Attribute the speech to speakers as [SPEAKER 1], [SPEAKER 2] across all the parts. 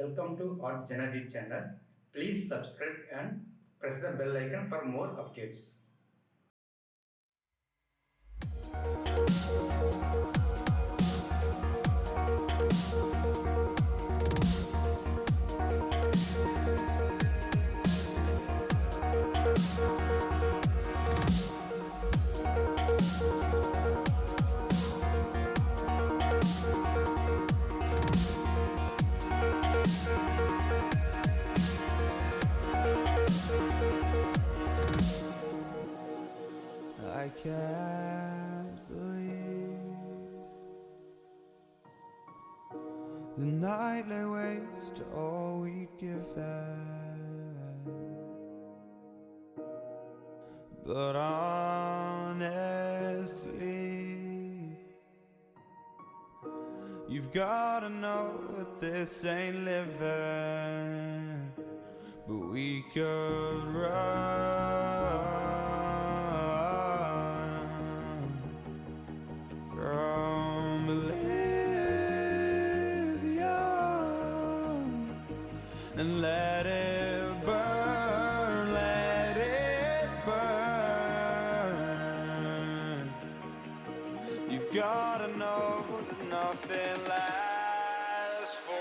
[SPEAKER 1] Welcome to artjanag channel. Please subscribe and press the bell icon for more updates.
[SPEAKER 2] I can't believe the night lay waste to all we'd given. But honestly, you've gotta know that this ain't living. But we could run from Elysium and let it burn, let it burn. You've gotta know that nothing lasts forever.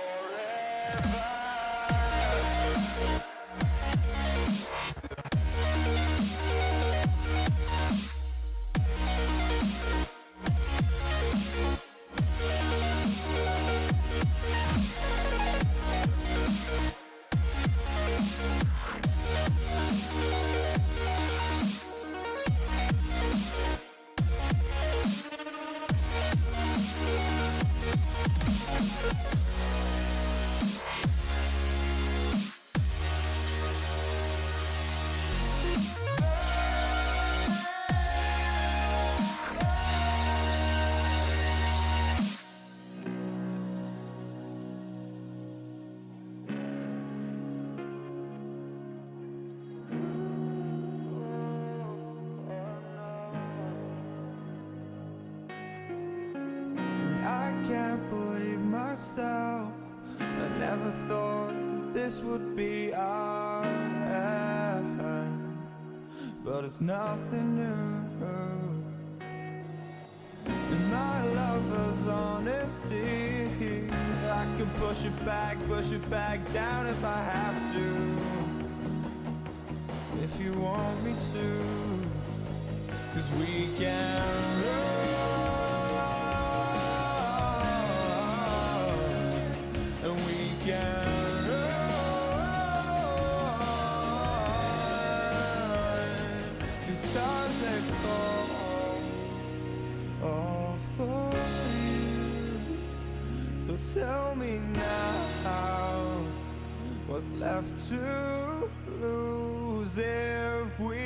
[SPEAKER 2] I can't believe myself. I never thought that this would be our end, but it's nothing new. And my lover's honesty, I can push it back down if I have to. If you want me to, 'cause we can run. And we can run. The stars they fall all for you. So tell me now, what's left to lose if we